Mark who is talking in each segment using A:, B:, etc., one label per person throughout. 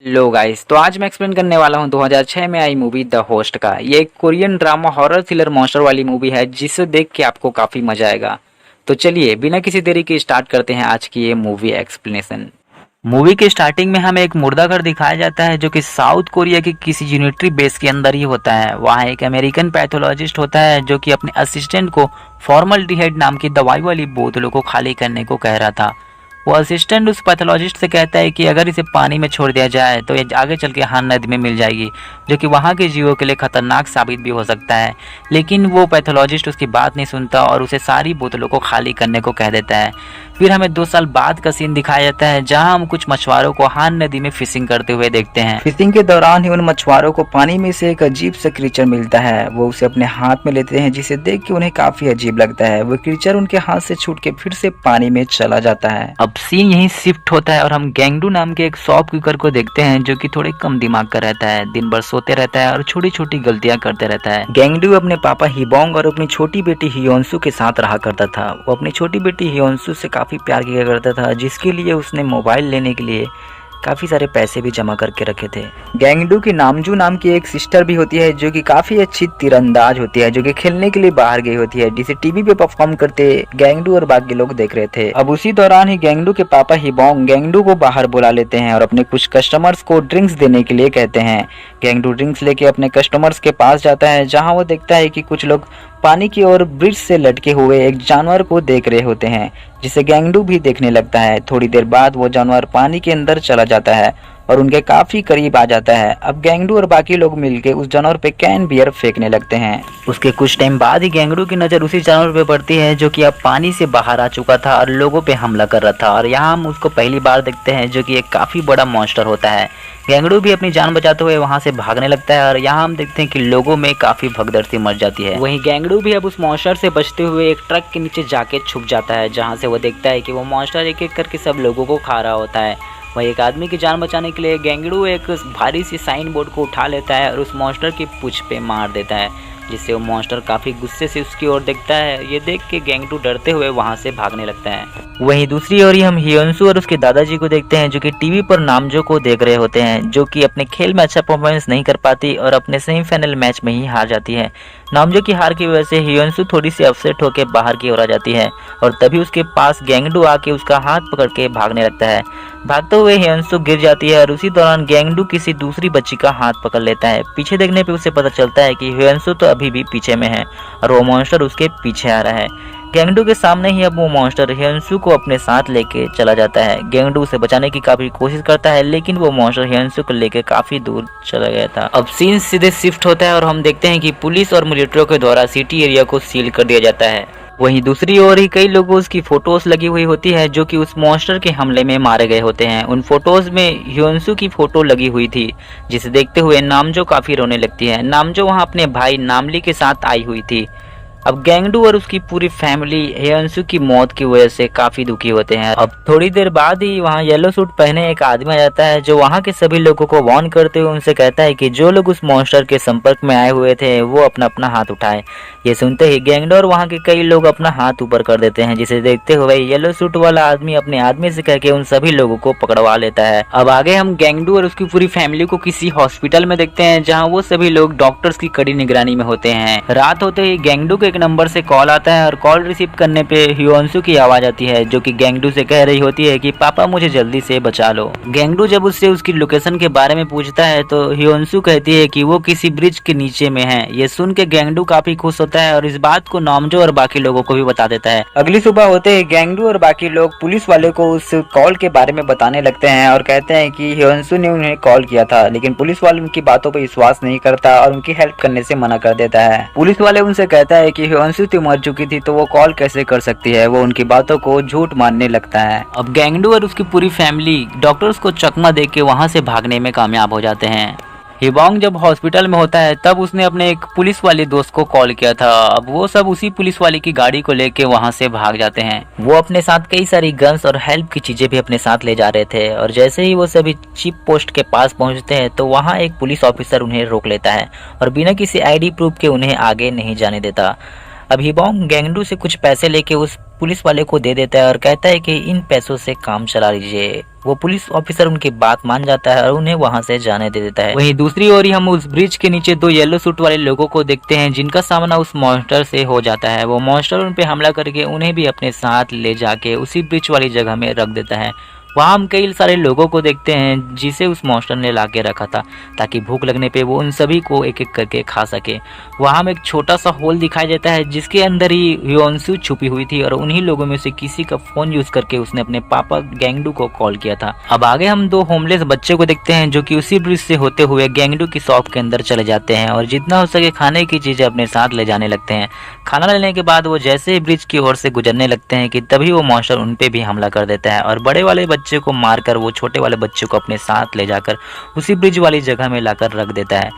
A: लो guys, तो आज मैं एक्सप्लेन करने वाला हूँ 2006 में आई मूवी द होस्ट का। ये एक Korean drama horror thriller monster वाली मूवी है जिसे देख के आपको काफी मजा आएगा। तो चलिए बिना किसी देरी के स्टार्ट करते हैं आज की ये मूवी एक्सप्लेनेशन। मूवी के स्टार्टिंग में हमें एक मुर्दाघर दिखाया जाता है जो कि साउथ कोरिया के किसी यूनिटरी बेस के अंदर ही होता है। वहाँ एक अमेरिकन पैथोलॉजिस्ट होता है जो कि अपने असिस्टेंट को फॉर्मल्डिहाइड नाम की दवाई वाली बोतलों को खाली करने को कह रहा था। वो असिस्टेंट उस पैथोलॉजिस्ट से कहता है कि अगर इसे पानी में छोड़ दिया जाए तो ये आगे चल के हान नदी में मिल जाएगी, जो कि वहाँ के जीवों के लिए खतरनाक साबित भी हो सकता है। लेकिन वो पैथोलॉजिस्ट उसकी बात नहीं सुनता और उसे सारी बोतलों को खाली करने को कह देता है। फिर हमें 2 साल बाद का सीन दिखाया जाता है जहां हम कुछ मछुआरों को हान नदी में फिशिंग करते हुए देखते हैं। फिशिंग के दौरान ही उन मछुआरों को पानी में से एक अजीब सा क्रीचर मिलता है। वो उसे अपने हाथ में लेते हैं जिसे देख के उन्हें काफी अजीब लगता है। वो क्रीचर उनके हाथ से छूट के फिर से पानी में चला जाता है। अब सीन यहीं शिफ्ट होता है और हम गैंगडू नाम के एक शॉप कीपर को देखते हैं जो कि थोड़े कम दिमाग का रहता है। दिन भर सोते रहता है और छोटी छोटी गलतियां करते रहता है। गैंगडू अपने पापा हिबोंग और अपनी छोटी बेटी हियोन्सु के साथ रहा करता था। वो अपनी छोटी बेटी हियोन्सु से काफी प्यार किया करता था, जिसके लिए उसने मोबाइल लेने के लिए काफी सारे पैसे भी जमा करके रखे थे। गैंगडू की नामजू नाम की एक सिस्टर भी होती है जो कि काफी अच्छी तीरंदाज होती है, जो कि खेलने के लिए बाहर गई होती है, जिसे टीवी पे परफॉर्म करते गैंगडू और बाकी लोग देख रहे थे। अब उसी दौरान ही गैंगडू के पापा हिबोंग गैंगडू को बाहर बुला लेते हैं और अपने कुछ कस्टमर्स को ड्रिंक्स देने के लिए कहते हैं। गैंगडू ड्रिंक्स लेके अपने कस्टमर्स के पास जाता है जहाँ वो देखता है कि कुछ लोग पानी की ओर ब्रिज से लटके हुए एक जानवर को देख रहे होते हैं, जिसे गैंगडू भी देखने लगता है। थोड़ी देर बाद वो जानवर पानी के अंदर चला जाता है और उनके काफी करीब आ जाता है। अब गैंगडू और बाकी लोग मिलके उस जानवर पे कैन बियर फेंकने लगते हैं। उसके कुछ टाइम बाद ही गैंगडू की नजर उसी जानवर पे पड़ती है जो कि अब पानी से बाहर आ चुका था और लोगों पे हमला कर रहा था। और यहाँ हम उसको पहली बार देखते हैं जो कि एक काफी बड़ा मॉन्स्टर होता है। गैंगडू भी अपनी जान बचाते हुए वहां से भागने लगता है और यहाँ हम देखते हैं कि लोगों में काफी भगदड़ सी मच जाती है। वहीं गैंगडू भी अब उस मॉन्स्टर से बचते हुए एक ट्रक के नीचे जाके छुप जाता है, जहाँ से वो देखता है कि वो मॉन्स्टर एक एक करके सब लोगों को खा रहा होता है। वही एक आदमी की जान बचाने के लिए गैंगडू एक भारी सी साइन बोर्ड को उठा लेता है और उस मॉन्स्टर की पूंछ पे मार देता है, जिससे वो मॉन्स्टर काफी गुस्से से उसकी ओर देखता है। ये देख के गैंगडू डरते हुए वहां से भागने लगता है। वहीं दूसरी ओर ही हम हियोन्सु और उसके दादाजी को देखते हैं जो कि टीवी पर नामजो को देख रहे होते हैं, जो कि अपने खेल में अच्छा परफॉर्मेंस नहीं कर पाती और अपने सेमीफाइनल मैच में ही हार जाती है। नामजो की हार की वजह से हियोन्सु थोड़ी सी अपसेट होकर बाहर की ओर आ जाती है और तभी उसके पास गैंगडू आके उसका हाथ पकड़ के भागने लगता है। भागते हुए हियोन्सु गिर जाती है और उसी दौरान गैंगडू किसी दूसरी बच्ची का हाथ पकड़ लेता है। पीछे देखने पे उसे पता चलता है कि हियोन्सु तो अभी भी पीछे में है और वो मॉन्स्टर उसके पीछे आ रहा है। गैंगडू के सामने ही अब वो मॉन्स्टर हियोन्सु को अपने साथ लेके चला जाता है। गैंगडू उसे बचाने की काफी कोशिश करता है, लेकिन वो मॉन्स्टर हियोन्सु को लेकर काफी दूर चला गया था। अब सीन सीधे शिफ्ट होता है और हम देखते हैं कि पुलिस और मिलिट्रियों के द्वारा सिटी एरिया को सील कर दिया जाता है। वहीं दूसरी ओर ही कई लोगों की फोटोज लगी हुई होती है जो कि उस मॉन्स्टर के हमले में मारे गए होते हैं। उन फोटोज में हियोन्सु की फोटो लगी हुई थी, जिसे देखते हुए नामजो काफी रोने लगती है। नामजो वहां अपने भाई नामली के साथ आई हुई थी। अब गैंगडू और उसकी पूरी फैमिली हियोन्सु की मौत की वजह से काफी दुखी होते हैं। अब थोड़ी देर बाद ही वहाँ येलो सूट पहने एक आदमी आ जाता है जो वहाँ के सभी लोगों को वार्न करते हुए उनसे कहता है कि जो लोग उस मॉन्स्टर के संपर्क में आए हुए थे वो अपना अपना हाथ उठाए। ये सुनते ही गैंगडू और वहाँ के कई लोग अपना हाथ ऊपर कर देते हैं, जिसे देखते हुए येलो सूट वाला आदमी अपने आदमी से कह के उन सभी लोगों को पकड़वा लेता है। अब आगे हम गैंगडू और उसकी पूरी फैमिली को किसी हॉस्पिटल में देखते हैं जहाँ वो सभी लोग डॉक्टर्स की कड़ी निगरानी में होते हैं। रात होते ही गैंगडू के एक नंबर से कॉल आता है और कॉल रिसीव करने पे हियोन्सु की आवाज आती है जो कि गैंगडू से कह रही होती है कि पापा मुझे जल्दी से बचा लो। गैंगडू जब उससे उसकी लोकेशन के बारे में पूछता है तो हियोन्सु कहती है कि वो किसी ब्रिज के नीचे में है। ये सुन के गैंगडू काफी खुश होता है और इस बात को नामजो और बाकी लोगों को भी बता देता है। अगली सुबह होते ही गैंगडू और बाकी लोग पुलिस वाले को उस कॉल के बारे में बताने लगते हैं और कहते हैं कि हियोन्सु ने उन्हें कॉल किया था, लेकिन पुलिस वाले उनकी बातों पर विश्वास नहीं करता और उनकी हेल्प करने से मना कर देता है। पुलिस वाले उनसे कहता है कि हियोन्सु मर चुकी थी तो वो कॉल कैसे कर सकती है। वो उनकी बातों को झूठ मानने लगता है। अब गैंगडू और उसकी पूरी फैमिली डॉक्टर्स को चकमा देके के वहां से भागने में कामयाब हो जाते हैं। हिबोंग जब हॉस्पिटल में होता है तब उसने अपने एक पुलिस वाले दोस्त को कॉल किया था। अब वो सब उसी पुलिस वाले की गाड़ी को लेके वहां से भाग जाते हैं। वो अपने साथ कई सारी गन्स और हेल्प की चीजें भी अपने साथ ले जा रहे थे और जैसे ही वो सभी चीफ पोस्ट के पास पहुंचते हैं तो वहां एक पुलिस ऑफिसर उन्हें रोक लेता है और बिना किसी आईडी प्रूफ के उन्हें आगे नहीं जाने देता। अब हिबोंग गैंगडू से कुछ पैसे लेके उस पुलिस वाले को दे देता है और कहता है कि इन पैसों से काम चला लीजिए। वो पुलिस ऑफिसर उनकी बात मान जाता है और उन्हें वहां से जाने दे देता है। वहीं दूसरी ओर ही हम उस ब्रिज के नीचे दो येलो सूट वाले लोगों को देखते हैं जिनका सामना उस मॉन्स्टर से हो जाता है। वो मॉन्स्टर उन पे हमला करके उन्हें भी अपने साथ ले जाके उसी ब्रिज वाली जगह में रख देता है। वहाँ हम कई सारे लोगों को देखते हैं जिसे उस मॉन्स्टर ने ला के रखा था ताकि भूख लगने पे वो उन सभी को एक एक करके खा सके। वहाँ हमें एक छोटा सा होल दिखाई देता है जिसके अंदर ही ह्योन्सू छुपी हुई थी और उन्हीं लोगों में से किसी का फोन यूज करके उसने अपने पापा गैंगडू को कॉल किया था। अब आगे हम दो होमलेस बच्चे को देखते हैं जो कि उसी ब्रिज से होते हुए गैंगडू की शॉप के अंदर चले जाते हैं और जितना हो सके खाने की चीजें अपने साथ ले जाने लगते हैं। खाना लेने के बाद वो जैसे ही ब्रिज की ओर से गुजरने लगते हैं कि तभी वो मॉन्स्टर उन पे भी हमला कर देता है और बड़े वाले बच्चे को मारकर वो छोटे वाले बच्चे को अपने साथ ले जाकर उसी ब्रिज वाली जगह में लाकर रख देता है।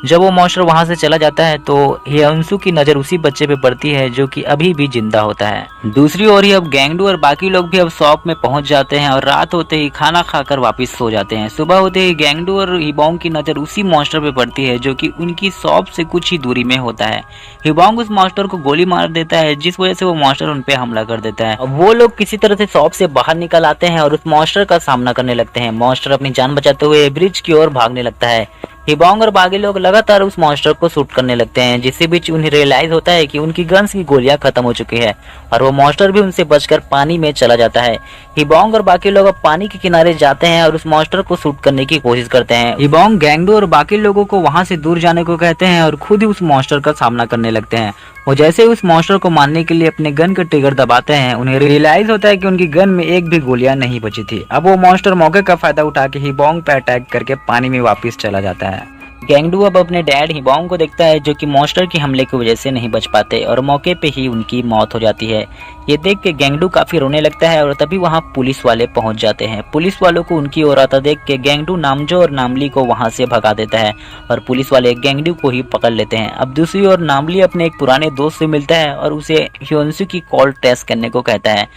A: जब वो मॉन्स्टर वहां से चला जाता है तो ह्योन्सू की नजर उसी बच्चे पे पड़ती है जो कि अभी भी जिंदा होता है। दूसरी ओर ही अब गैंगडू और बाकी लोग भी अब शॉप में पहुंच जाते हैं और रात होते ही खाना खाकर वापस सो जाते हैं। सुबह होते ही गैंगडू और हिबोंग की नजर उसी मॉन्स्टर पे पड़ती है जो कि उनकी शॉप से कुछ ही दूरी में होता है। हिबोंग उस मॉन्स्टर को गोली मार देता है जिस वजह से वो मॉन्स्टर उन पे हमला कर देता है। अब वो लोग किसी तरह से शॉप से बाहर निकल आते हैं और उस मॉन्स्टर का सामना करने लगते हैं। मॉन्स्टर अपनी जान बचाते हुए ब्रिज की ओर भागने लगता है। हिबोंग और बाकी लोग लगातार उस मॉन्स्टर को शूट करने लगते हैं जिससे बीच उन्हें रियलाइज होता है कि उनकी गन्स की गोलियां खत्म हो चुकी है और वो मॉन्स्टर भी उनसे बचकर पानी में चला जाता है। हिबोंग और बाकी लोग अब पानी के किनारे जाते हैं और उस मॉन्स्टर को शूट करने की कोशिश करते हैं। हिबोंग गैंगडू और बाकी लोगों को वहां से दूर जाने को कहते हैं और खुद ही उस मॉन्स्टर का सामना करने लगते हैं। वो जैसे उस मॉन्स्टर को मारने के लिए अपने गन का ट्रिगर दबाते हैं उन्हें रियलाइज होता है कि उनकी गन में एक भी गोलियां नहीं बची थी। अब वो मॉन्स्टर मौके का फायदा उठा के हिबोंग पे अटैक करके पानी में वापस चला जाता है। गैंगडू अब अपने डैड हिबोंग को देखता है जो कि मॉन्स्टर की हमले की वजह से नहीं बच पाते और मौके पे ही उनकी मौत हो जाती है। ये देख के गैंगडू काफी रोने लगता है और तभी वहाँ पुलिस वाले पहुंच जाते हैं। पुलिस वालों को उनकी ओर आता देख के गैंगडू नामजो और नामली को वहां से भगा देता है और पुलिस वाले गैंगडू को ही पकड़ लेते हैं। अब दूसरी ओर नामली अपने एक पुराने दोस्त से मिलता है और उसे ह्योन्सू की कॉल टेस्ट करने को कहता है।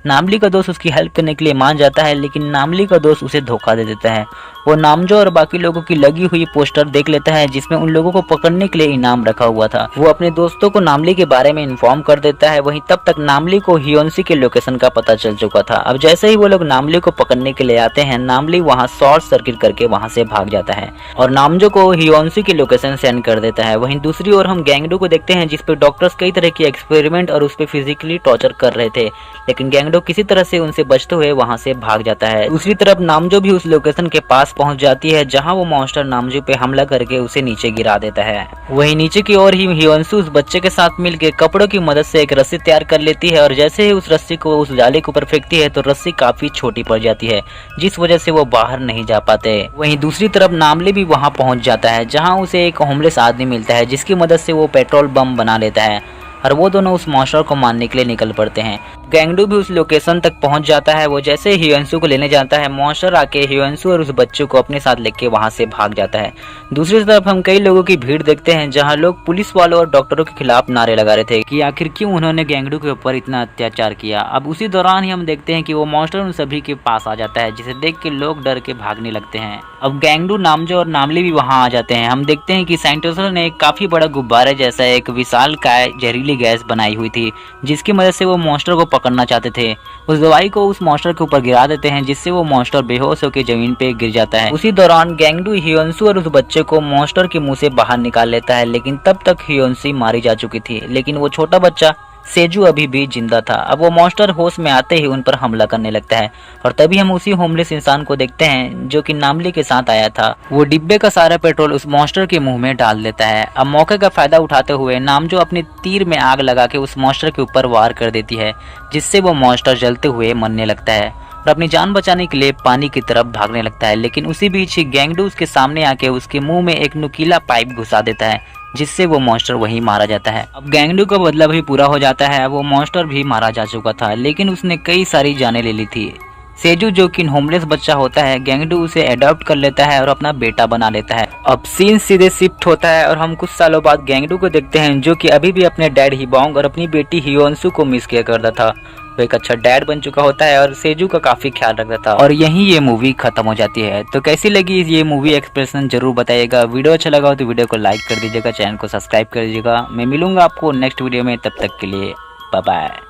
A: नामली का दोस्त उसकी हेल्प करने के लिए मान जाता है लेकिन नामली का दोस्त उसे धोखा दे देता है। वो नामजो और बाकी लोगों की लगी हुई पोस्टर देख लेता है जिसमें उन लोगों को पकड़ने के लिए इनाम रखा हुआ था। वो अपने दोस्तों को नामली के बारे में इन्फॉर्म कर देता है। वहीं तब तक नामली को ह्योन्सू के लोकेशन का पता चल चुका था। अब जैसे ही वो लोग नामली को पकड़ने के लिए आते हैं नामली वहाँ शॉर्ट सर्किट करके वहाँ से भाग जाता है और नामजो को ह्योन्सू की लोकेशन सेंड कर देता है। वहीं दूसरी ओर हम गैंगडू को देखते हैं जिसपे डॉक्टर्स कई तरह की एक्सपेरिमेंट और उस पर फिजिकली टॉर्चर कर रहे थे लेकिन गैंगडू किसी तरह से उनसे बचते हुए वहां से भाग जाता है। दूसरी तरफ नामजो भी उस लोकेशन के पास पहुंच जाती है जहां वो मॉन्स्टर नामजो पे हमला करके उसे नीचे गिरा देता है। वहीं नीचे की ओर ही ह्योन्सू उस बच्चे के साथ मिलकर कपड़ों की मदद से एक रस्सी तैयार कर लेती है और जैसे ही उस रस्सी को उस जाले के ऊपर फेंकती है तो रस्सी काफी छोटी पड़ जाती है जिस वजह से वो बाहर नहीं जा पाते। वहीं दूसरी तरफ नामले भी वहां पहुंच जाता है जहां उसे एक होमलेस आदमी मिलता है जिसकी मदद से वो पेट्रोल बम बना लेता है और वो दोनों उस मॉन्स्टर को मारने के लिए निकल पड़ते हैं। गैंगडू भी उस लोकेशन तक पहुंच जाता है। वो जैसे ही ह्योन्सू को लेने जाता है मॉन्स्टर आके ह्योन्सू और उस बच्चे को अपने साथ लेके वहां से भाग जाता है। दूसरी तरफ हम कई लोगों की भीड़ देखते हैं जहां लोग पुलिस वालों और डॉक्टरों के खिलाफ नारे लगा रहे थे कि आखिर क्यों उन्होंने गैंगडू के ऊपर इतना अत्याचार किया। अब उसी दौरान ही हम देखते हैं कि वो मॉन्स्टर उन सभी के पास आ जाता है जिसे देख के लोग डर के भागने लगते हैं। अब गैंगडू नामजो और नामली भी वहां आ जाते हैं। हम देखते हैं कि साइंटिस्टों ने एक काफी बड़ा गुब्बारे जैसा एक विशालकाय जहरीली गैस बनाई हुई थी जिसकी मदद से वो मॉन्स्टर को पकड़ना चाहते थे। उस दवाई को उस मॉन्स्टर के ऊपर गिरा देते हैं जिससे वो मॉन्स्टर बेहोश होकर जमीन पे गिर जाता है। उसी दौरान गैंगडू ह्योन्सू और उस बच्चे को मॉन्स्टर के मुंह से बाहर निकाल लेता है लेकिन तब तक ह्योन्सू मारी जा चुकी थी लेकिन वो छोटा बच्चा सेजू अभी भी जिंदा था। अब वो मॉन्स्टर होश में आते ही उन पर हमला करने लगता है और तभी हम उसी होमलेस इंसान को देखते हैं जो कि नामली के साथ आया था। वो डिब्बे का सारा पेट्रोल उस मॉन्स्टर के मुंह में डाल देता है। अब मौके का फायदा उठाते हुए नामजो अपने तीर में आग लगा के उस मॉन्स्टर के ऊपर वार कर देती है जिससे वो मॉन्स्टर जलते हुए मरने लगता है और अपनी जान बचाने के लिए पानी की तरफ भागने लगता है लेकिन उसी बीच ही गैंगडू उसके सामने आके उसके मुंह में एक नुकीला पाइप घुसा देता है जिससे वो मॉन्स्टर वहीं मारा जाता है। अब गैंगडू का बदला भी पूरा हो जाता है। वो मॉन्स्टर भी मारा जा चुका था लेकिन उसने कई सारी जानें ले ली थी। सेजू जो कि होमलेस बच्चा होता है गैंगडू उसे अडॉप्ट कर लेता है और अपना बेटा बना लेता है। अब सीन सीधे शिफ्ट होता है और हम कुछ सालों बाद गैंगडू को देखते हैं जो कि अभी भी अपने डैड हिबोंग और अपनी बेटी ह्योन्सू को मिस किया करता था। वो एक अच्छा डैड बन चुका होता है और सेजू का काफी ख्याल रखता था और यहीं ये मूवी खत्म हो जाती है। तो कैसी लगी ये मूवी एक्सप्रेशन जरूर बताइएगा। वीडियो अच्छा लगा हो तो वीडियो को लाइक कर दीजिएगा, चैनल को सब्सक्राइब कर दीजिएगा। मैं मिलूंगा आपको नेक्स्ट वीडियो में, तब तक के लिए बाय बाय।